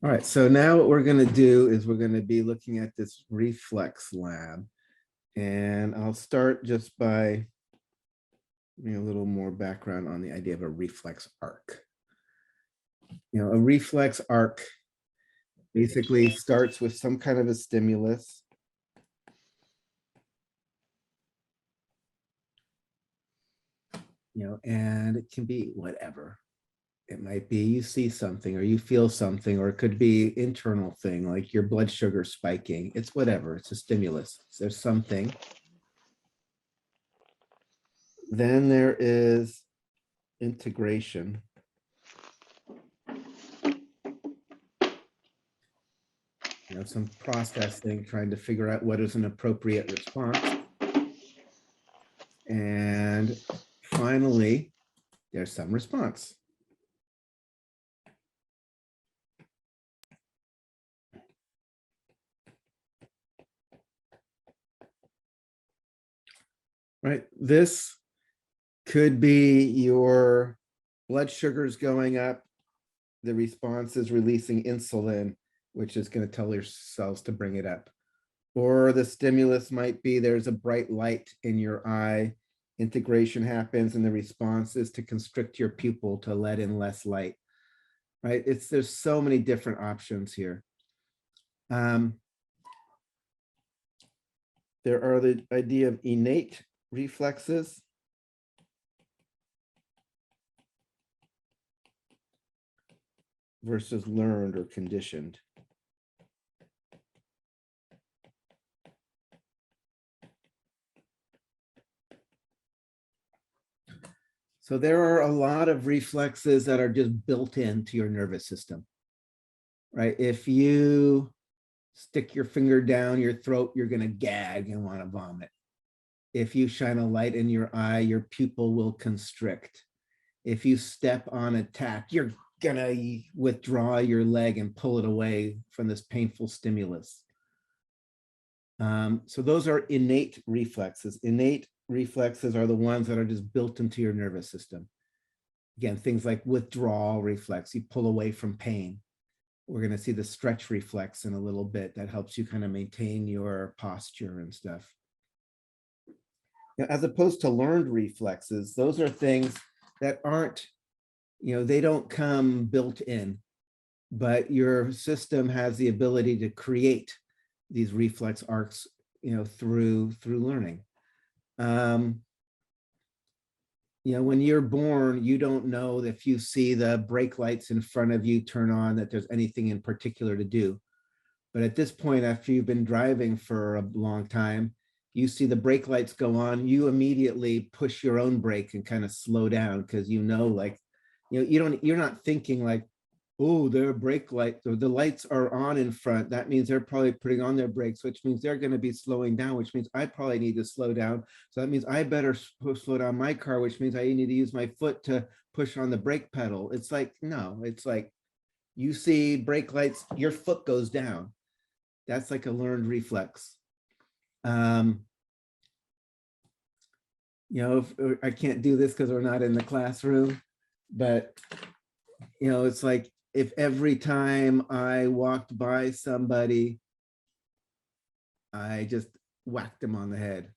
All right, so now what we're going to do is we're going to be looking at this reflex lab. And I'll start just by giving a little more background on the idea of a reflex arc. A reflex arc basically starts with some kind of a stimulus. And it can be whatever. It might be you see something or you feel something, or it could be internal thing like your blood sugar spiking. It's whatever, it's a stimulus. There's something. Then there is integration. Some processing, trying to figure out what is an appropriate response. And finally, there's some response. Right, this could be your blood sugars going up. The response is releasing insulin, which is going to tell your cells to bring it up. Or the stimulus might be there's a bright light in your eye, integration happens, and the response is to constrict your pupil to let in less light, right? There's so many different options here. There are the idea of innate reflexes. Versus learned or conditioned. So there are a lot of reflexes that are just built into your nervous system, right? If you stick your finger down your throat, you're going to gag and want to vomit. If you shine a light in your eye, your pupil will constrict. If you step on a tack, you're going to withdraw your leg and pull it away from this painful stimulus. So those are innate reflexes. Innate reflexes are the ones that are just built into your nervous system. Again, things like withdrawal reflex, you pull away from pain. We're going to see the stretch reflex in a little bit that helps you kind of maintain your posture and stuff. Now, as opposed to learned reflexes, those are things that aren't, they don't come built in, but your system has the ability to create these reflex arcs, through learning. When you're born, you don't know if you see the brake lights in front of you turn on that there's anything in particular to do. But at this point, after you've been driving for a long time, you see the brake lights go on, you immediately push your own brake and kind of slow down because you're not thinking like, oh, their brake light, or the lights are on in front. That means they're probably putting on their brakes, which means they're going to be slowing down, which means I probably need to slow down. So that means I better slow down my car, which means I need to use my foot to push on the brake pedal. It's like, no, it's like you see brake lights, your foot goes down. That's like a learned reflex. I can't do this because we're not in the classroom, but it's like if every time I walked by somebody, I just whacked them on the head,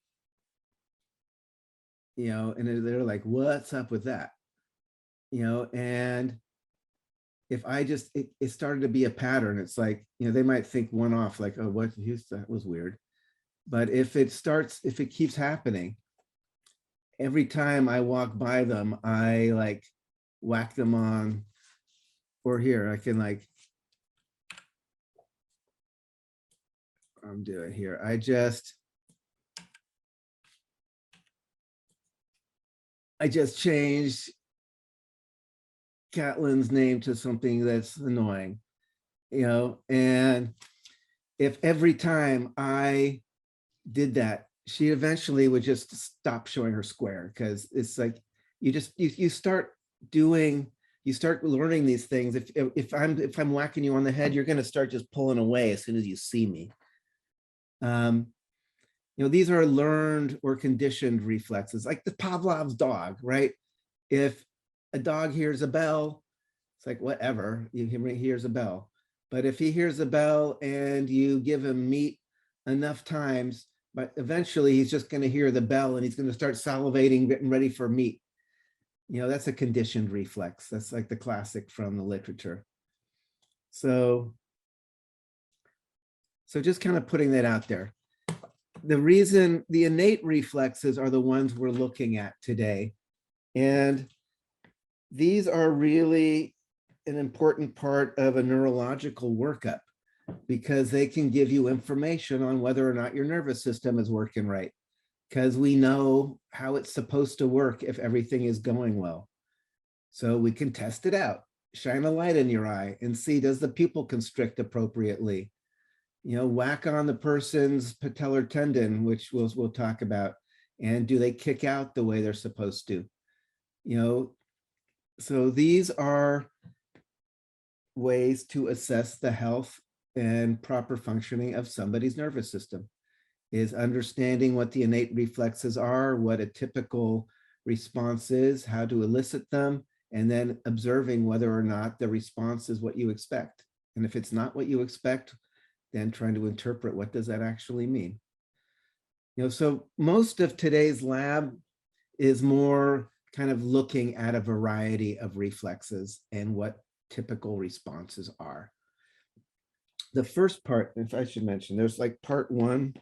and they're like, what's up with that? And if I just, it started to be a pattern. It's like, they might think one off like, oh, that was weird. But if it keeps happening, every time I walk by them, I like whack them on, or here, I can like, I'm doing here. I just changed Caitlin's name to something that's annoying, and if every time I did that, she eventually would just stop showing her square, because it's like you start learning these things. If I'm whacking you on the head, you're going to start just pulling away as soon as you see me. These are learned or conditioned reflexes, like the Pavlov's dog, right? If a dog hears a bell, it's like, whatever, he hears a bell. But if he hears a bell and you give him meat enough times, but eventually he's just going to hear the bell and he's going to start salivating, getting ready for meat. That's a conditioned reflex. That's like the classic from the literature. So just kind of putting that out there. The reason the innate reflexes are the ones we're looking at today. And these are really an important part of a neurological workup because they can give you information on whether or not your nervous system is working right, because we know how it's supposed to work if everything is going well. So we can test it out, shine a light in your eye and see, does the pupil constrict appropriately? Whack on the person's patellar tendon, which we'll talk about, and do they kick out the way they're supposed to? So these are ways to assess the health and proper functioning of somebody's nervous system, is understanding what the innate reflexes are, what a typical response is, how to elicit them, and then observing whether or not the response is what you expect. And if it's not what you expect, then trying to interpret what does that actually mean. So most of today's lab is more kind of looking at a variety of reflexes and what typical responses are. The first part, if I should mention, there's like part one.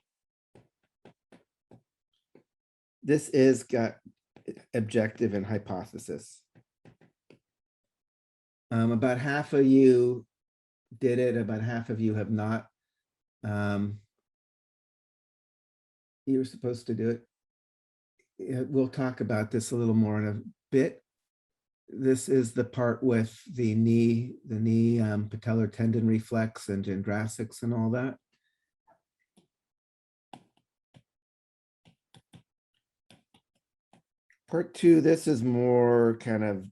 This is got objective and hypothesis. About half of you did it, about half of you have not. You were supposed to do it. We'll talk about this a little more in a bit. This is the part with the knee patellar tendon reflex and Gendrasix and all that. Part two, this is more kind of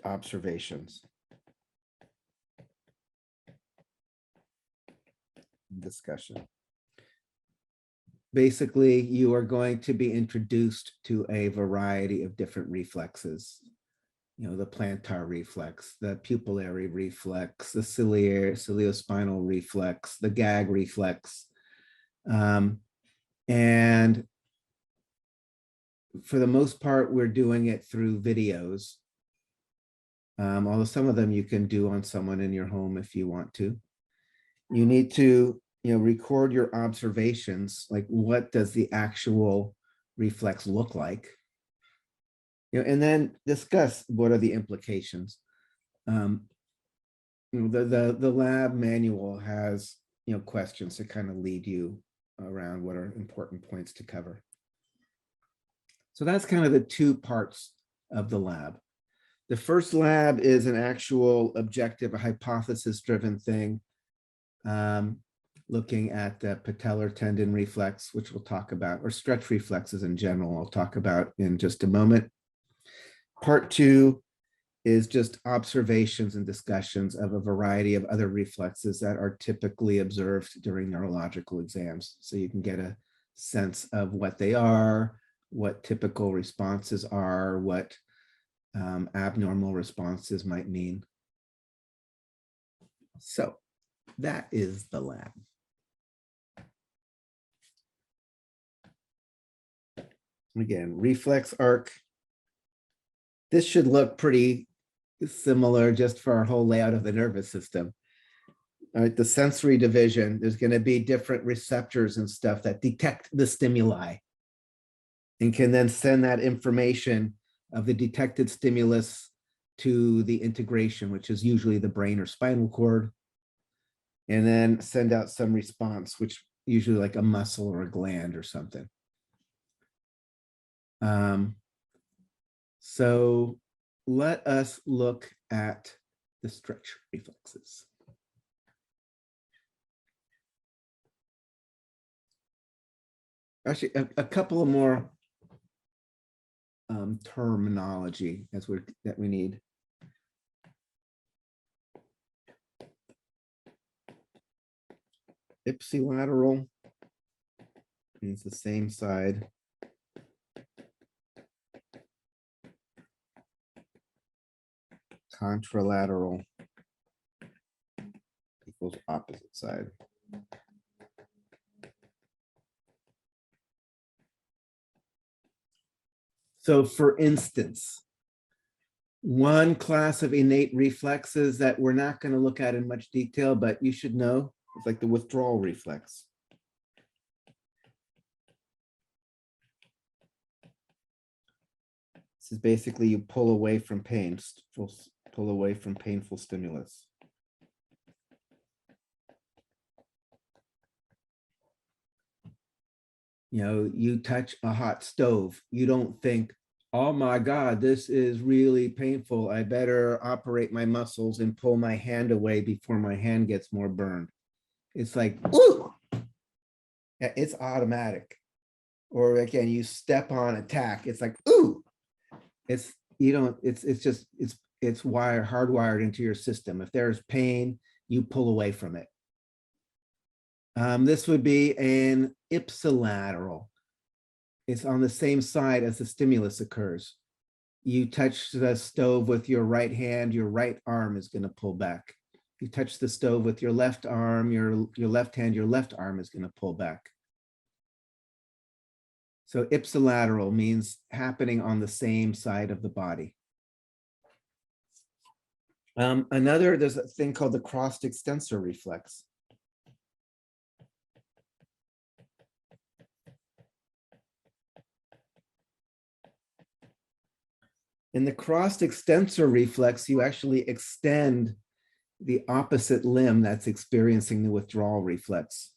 observations. Discussion. Basically, you are going to be introduced to a variety of different reflexes. The plantar reflex, the pupillary reflex, the ciliospinal reflex, the gag reflex. And for the most part, we're doing it through videos. Although some of them you can do on someone in your home if you want to. You need to record your observations, like what does the actual reflex look like? And then discuss what are the implications. The lab manual has questions to kind of lead you around what are important points to cover. So that's kind of the two parts of the lab. The first lab is an actual objective, a hypothesis-driven thing, looking at the patellar tendon reflex, which we'll talk about, or stretch reflexes in general, I'll talk about in just a moment. Part two is just observations and discussions of a variety of other reflexes that are typically observed during neurological exams. So you can get a sense of what they are, what typical responses are, what abnormal responses might mean. So that is the lab. Again, reflex arc. This should look pretty similar just for our whole layout of the nervous system. All right, the sensory division, there's going to be different receptors and stuff that detect the stimuli and can then send that information of the detected stimulus to the integration, which is usually the brain or spinal cord, and then send out some response, which usually like a muscle or a gland or something. So let us look at the stretch reflexes. Actually, a couple of more terminology that we need. Ipsilateral means the same side. Contralateral goes opposite side. So for instance, one class of innate reflexes that we're not going to look at in much detail, but you should know, is like the withdrawal reflex. This is basically you pull away from pain, pull away from painful stimulus. You know, you touch a hot stove, you don't think, oh my God, this is really painful. I better operate my muscles and pull my hand away before my hand gets more burned. It's like, ooh, it's automatic. Or again, you step on a tack, it's like, ooh, it's, you don't, it's just, it's hardwired into your system. If there's pain, you pull away from it. This would be an ipsilateral. It's on the same side as the stimulus occurs. You touch the stove with your right hand, your right arm is going to pull back. You touch the stove with your left arm, your left hand, your left arm is going to pull back. So ipsilateral means happening on the same side of the body. There's a thing called the crossed extensor reflex. In the crossed extensor reflex, you actually extend the opposite limb that's experiencing the withdrawal reflex.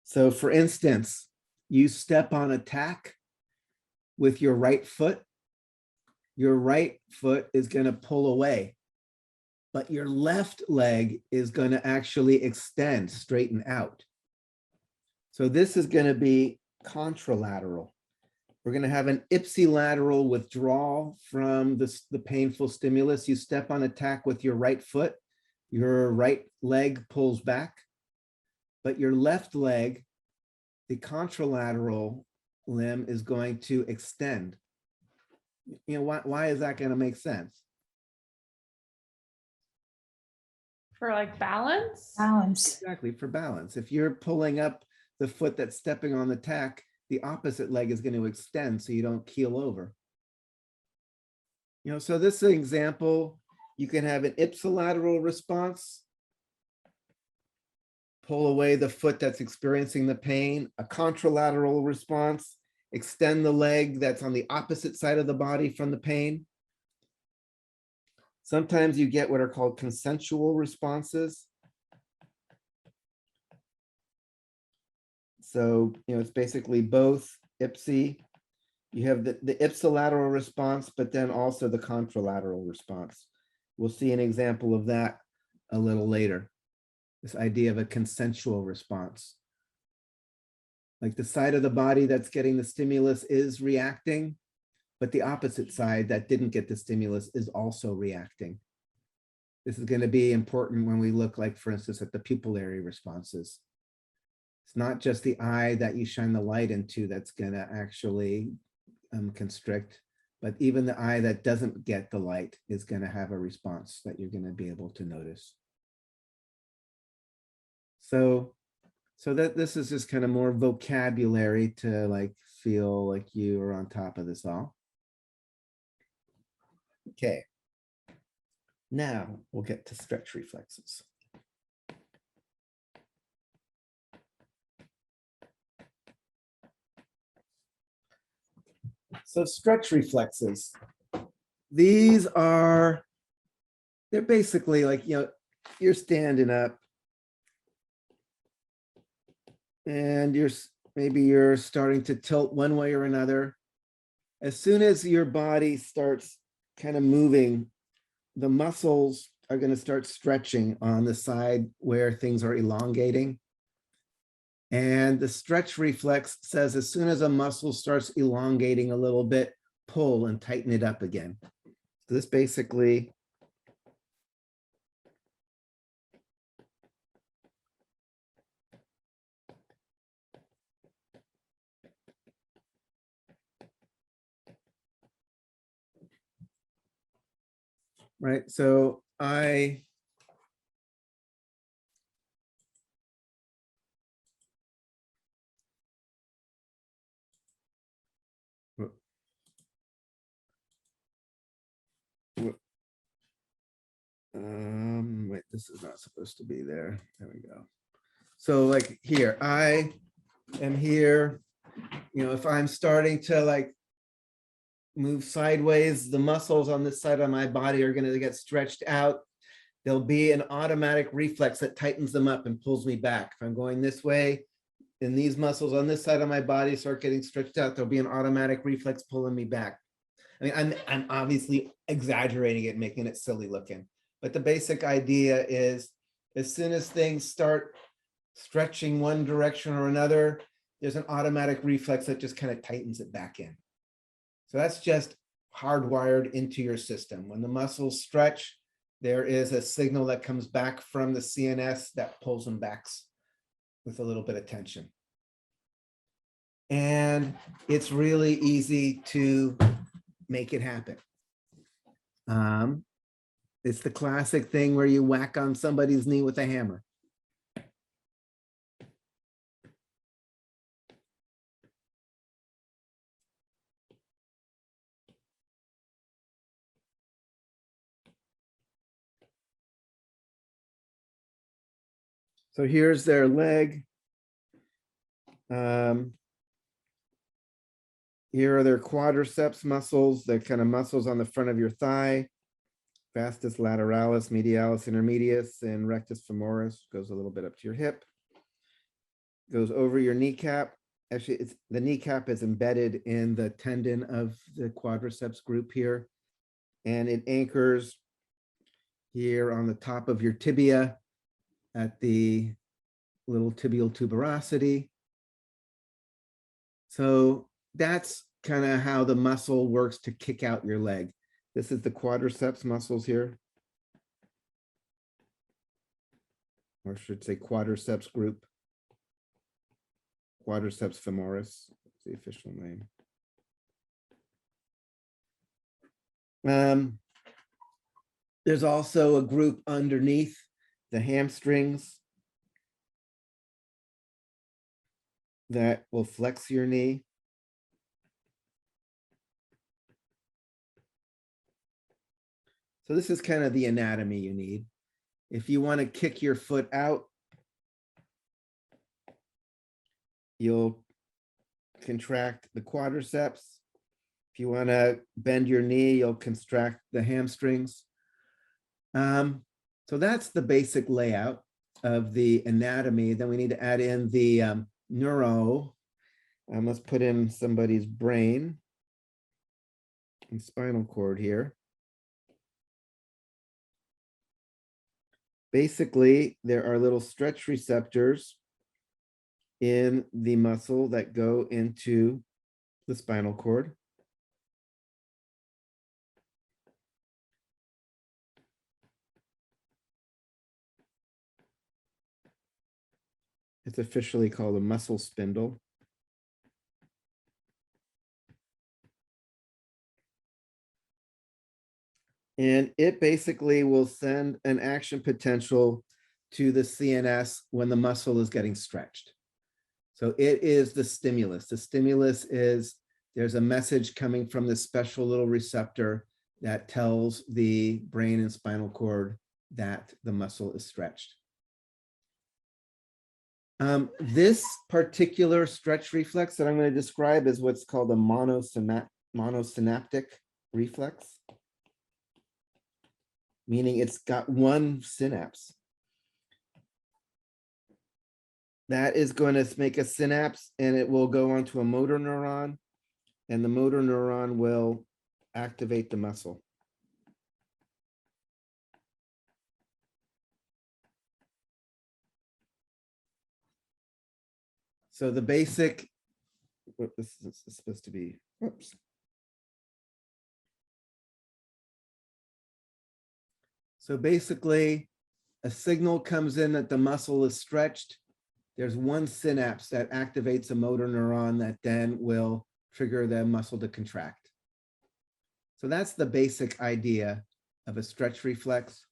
So for instance, you step on a tack with your right foot is going to pull away, but your left leg is going to actually extend, straighten out. So this is going to be contralateral. We're going to have an ipsilateral withdrawal from the painful stimulus. You step on a tack with your right foot, your right leg pulls back, but your left leg, the contralateral limb, is going to extend. You know, why is that going to make sense? For like balance? Balance. Exactly, for balance. If you're pulling up the foot that's stepping on the tack, the opposite leg is going to extend so you don't keel over. You know, so this is an example. You can have an ipsilateral response, pull away the foot that's experiencing the pain, a contralateral response, extend the leg that's on the opposite side of the body from the pain. Sometimes you get what are called consensual responses. So, you know, it's basically both ipsi. You have the ipsilateral response, but then also the contralateral response. We'll see an example of that a little later. This idea of a consensual response. Like the side of the body that's getting the stimulus is reacting, but the opposite side that didn't get the stimulus is also reacting. This is going to be important when we look, like, for instance, at the pupillary responses. It's not just the eye that you shine the light into that's going to actually constrict, but even the eye that doesn't get the light is going to have a response that you're going to be able to notice. So that this is just kind of more vocabulary to like feel like you are on top of this all. Okay. Now we'll get to stretch reflexes. So stretch reflexes, these are, they're basically like, you know, you're standing up and maybe you're starting to tilt one way or another. As soon as your body starts kind of moving, the muscles are going to start stretching on the side where things are elongating. And the stretch reflex says as soon as a muscle starts elongating a little bit, pull and tighten it up again. So this basically right? So wait, this is not supposed to be there. There we go. So like here, I am here, you know, if I'm starting to like move sideways, the muscles on this side of my body are going to get stretched out. There'll be an automatic reflex that tightens them up and pulls me back. If I'm going this way, and these muscles on this side of my body start getting stretched out, there'll be an automatic reflex pulling me back. I mean, I'm obviously exaggerating it, making it silly looking, but the basic idea is as soon as things start stretching one direction or another, there's an automatic reflex that just kind of tightens it back in. So that's just hardwired into your system. When the muscles stretch, there is a signal that comes back from the CNS that pulls them back with a little bit of tension. And it's really easy to make it happen. It's the classic thing where you whack on somebody's knee with a hammer. So here's their leg. Here are their quadriceps muscles, the kind of muscles on the front of your thigh. Vastus lateralis, medialis intermedius, and rectus femoris goes a little bit up to your hip. Goes over your kneecap. Actually, the kneecap is embedded in the tendon of the quadriceps group here. And it anchors here on the top of your tibia at the little tibial tuberosity. So that's kind of how the muscle works to kick out your leg. This is the quadriceps muscles here. Or I should say quadriceps group. Quadriceps femoris, that's the official name. There's also a group underneath the hamstrings that will flex your knee. So this is kind of the anatomy you need. If you want to kick your foot out, you'll contract the quadriceps. If you want to bend your knee, you'll contract the hamstrings. So that's the basic layout of the anatomy. Then we need to add in the neuro. Let's put in somebody's brain and spinal cord here. Basically, there are little stretch receptors in the muscle that go into the spinal cord. It's officially called a muscle spindle. And it basically will send an action potential to the CNS when the muscle is getting stretched. So it is the stimulus. The stimulus is there's a message coming from this special little receptor that tells the brain and spinal cord that the muscle is stretched. This particular stretch reflex that I'm going to describe is what's called a monosynaptic reflex, meaning it's got one synapse. That is going to make a synapse and it will go onto a motor neuron, and the motor neuron will activate the muscle. So the basic, this is supposed to be, whoops. So basically, a signal comes in that the muscle is stretched. There's one synapse that activates a motor neuron that then will trigger the muscle to contract. So that's the basic idea of a stretch reflex.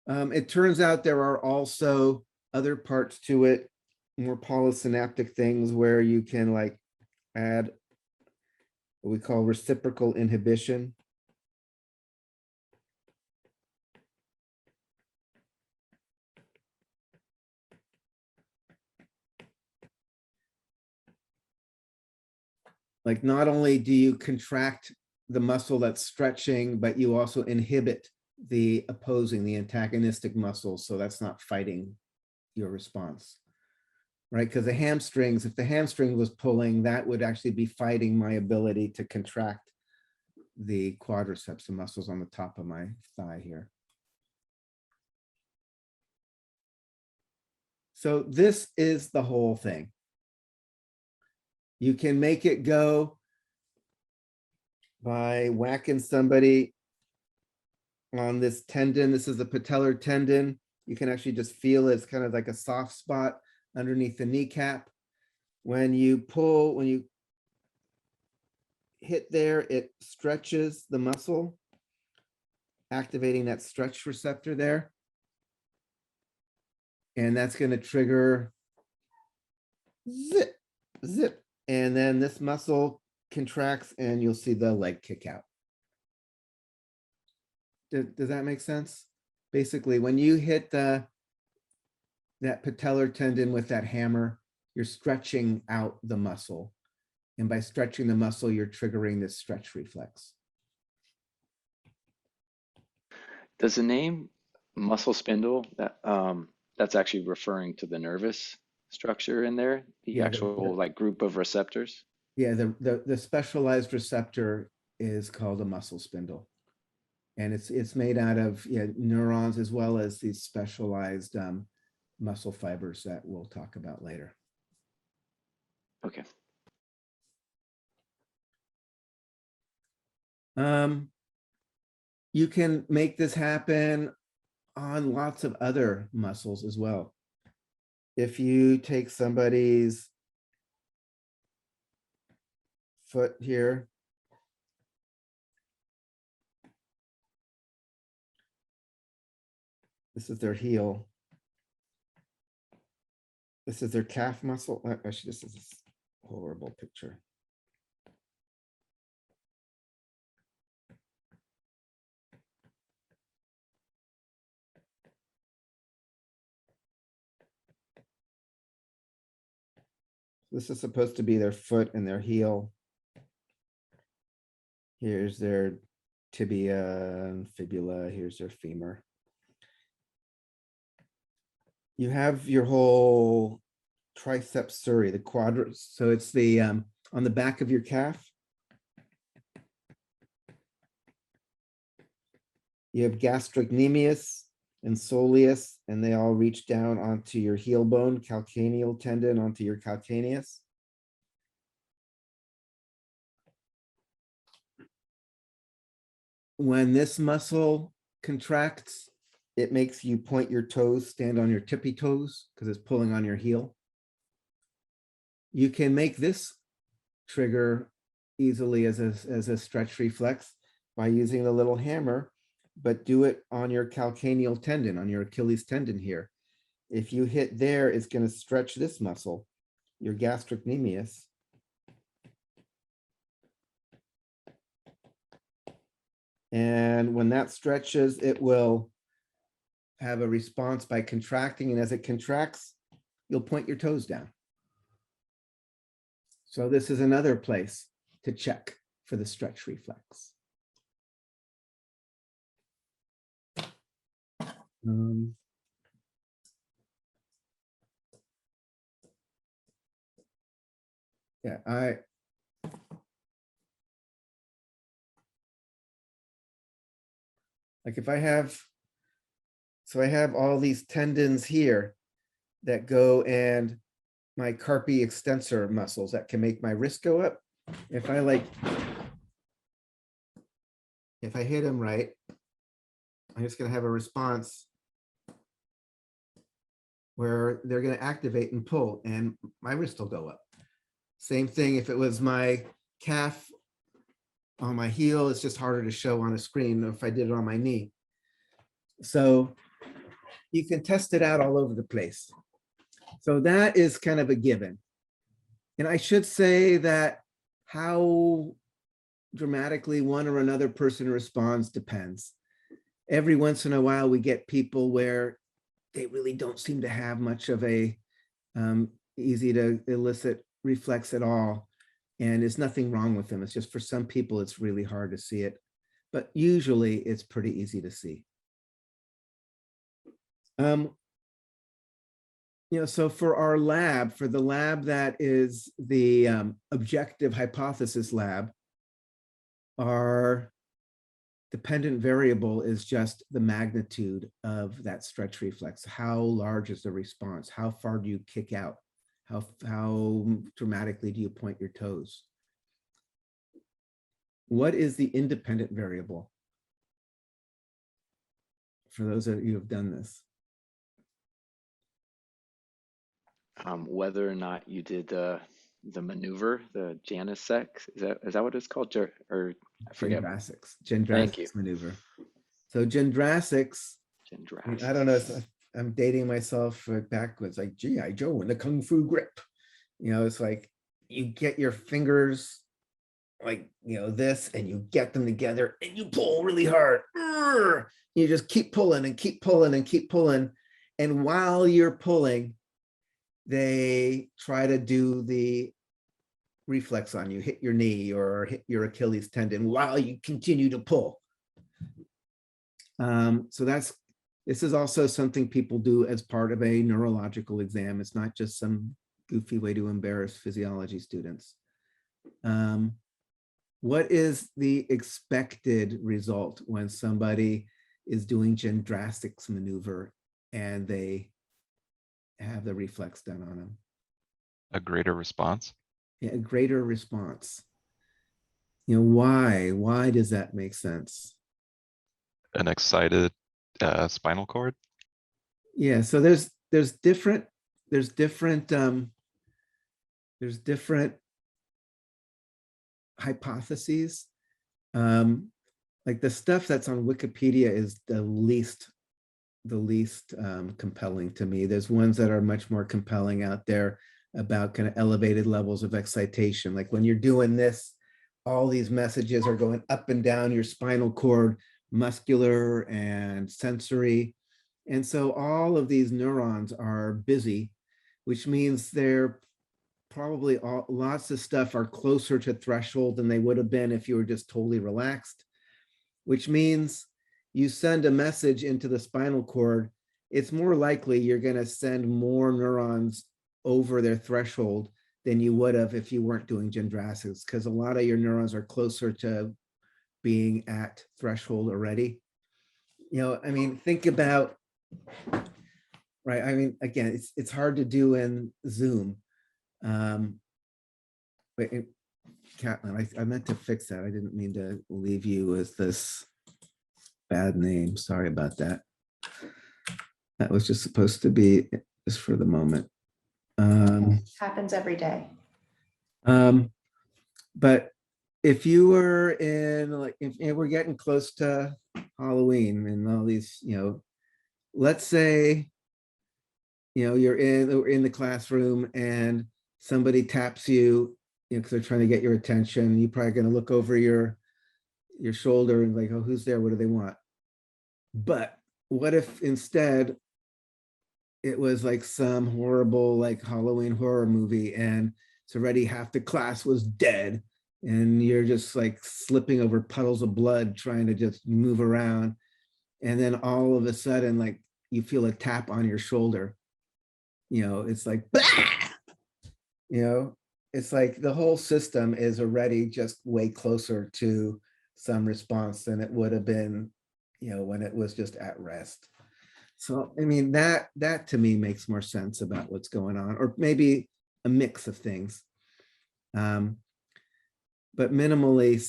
It turns out there are also other parts to it, more polysynaptic things where you can like add what we call reciprocal inhibition. Like not only do you contract the muscle that's stretching, but you also inhibit the opposing, the antagonistic muscles. So that's not fighting your response, right? Because the hamstrings, if the hamstring was pulling, that would actually be fighting my ability to contract the quadriceps, the muscles on the top of my thigh here. So this is the whole thing. You can make it go by whacking somebody on this tendon. This is the patellar tendon. You can actually just feel it's kind of like a soft spot underneath the kneecap. When you pull, when you hit there, it stretches the muscle, activating that stretch receptor there. And that's going to trigger zip, zip. And then this muscle contracts and you'll see the leg kick out. Does that make sense? Basically, when you hit that patellar tendon with that hammer, you're stretching out the muscle. And by stretching the muscle, you're triggering this stretch reflex. Does the name muscle spindle, that's actually referring to the nervous structure in there, the actual like group of receptors? Yeah, the specialized receptor is called a muscle spindle. And it's made out of neurons as well as these specialized muscle fibers that we'll talk about later. Okay. You can make this happen on lots of other muscles as well. If you take somebody's foot here, this is their heel. This is their calf muscle. Actually, this is a horrible picture. This is supposed to be their foot and their heel. Here's their tibia and fibula. Here's their femur. You have your whole triceps suri, the quadriceps. So it's the on the back of your calf. You have gastrocnemius and soleus, and they all reach down onto your heel bone, calcaneal tendon onto your calcaneus. When this muscle contracts, it makes you point your toes, stand on your tippy toes, because it's pulling on your heel. You can make this trigger easily as a stretch reflex by using the little hammer, but do it on your calcaneal tendon, on your Achilles tendon here. If you hit there, it's going to stretch this muscle, your gastrocnemius. And when that stretches, it will have a response by contracting. And as it contracts, you'll point your toes down. So this is another place to check for the stretch reflex. Yeah, like if I have, so I have all these tendons here that go and my carpi extensor muscles that can make my wrist go up. If I hit them right, I'm just going to have a response where they're going to activate and pull and my wrist will go up. Same thing if it was my calf on my heel. It's just harder to show on a screen than if I did it on my knee. So you can test it out all over the place. So that is kind of a given. And I should say that how dramatically one or another person responds depends. Every once in a while, we get people where they really don't seem to have much of a easy to elicit reflex at all. And there's nothing wrong with them. It's just for some people, it's really hard to see it. But usually it's pretty easy to see. So for our lab, for the lab that is the objective hypothesis lab, our dependent variable is just the magnitude of that stretch reflex. How large is the response? How far do you kick out? How dramatically do you point your toes? What is the independent variable? For those of you who have done this. Whether or not you did the maneuver, the Janus sex, is that what it's called? Or I forget. Thank you. Maneuver. So Gendrasics, I don't know, I'm dating myself backwards, like G.I. Joe and the Kung Fu grip. It's like you get your fingers like, this, and you get them together and you pull really hard. You just keep pulling and keep pulling and keep pulling. And while you're pulling, they try to do the reflex on you, hit your knee or hit your Achilles tendon while you continue to pull. So this is also something people do as part of a neurological exam. It's not just some goofy way to embarrass physiology students. What is the expected result when somebody is doing Gendrastics maneuver and they have the reflex done on them? A greater response. Yeah, a greater response. Why does that make sense? An excited spinal cord. Yeah, so there's different hypotheses. Like the stuff that's on Wikipedia is the least compelling to me. There's ones that are much more compelling out there about kind of elevated levels of excitation. Like when you're doing this, all these messages are going up and down your spinal cord, muscular and sensory. And so all of these neurons are busy, which means they're probably lots of stuff are closer to threshold than they would have been if you were just totally relaxed, which means you send a message into the spinal cord, it's more likely you're going to send more neurons over their threshold than you would have if you weren't doing Gendrastics, because a lot of your neurons are closer to being at threshold already. Think about, right? Again, it's hard to do in Zoom. Wait, Catlin, I meant to fix that. I didn't mean to leave you with this bad name. Sorry about that. That was just supposed to be just for the moment. Happens every day. But if you were in, like, if we're getting close to Halloween and all these, let's say, you're in the classroom and somebody taps you, because they're trying to get your attention. You're probably going to look over your shoulder and like, oh, who's there? What do they want? But what if instead it was like some horrible, like Halloween horror movie, and it's already half the class was dead, and you're just like slipping over puddles of blood trying to just move around, and then all of a sudden, like, you feel a tap on your shoulder. It's like, bah! It's like the whole system is already just way closer to some response than it would have been, when it was just at rest. So, that to me makes more sense about what's going on, or maybe a mix of things. But minimally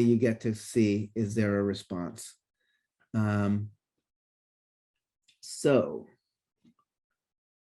you get to see, is there a response? So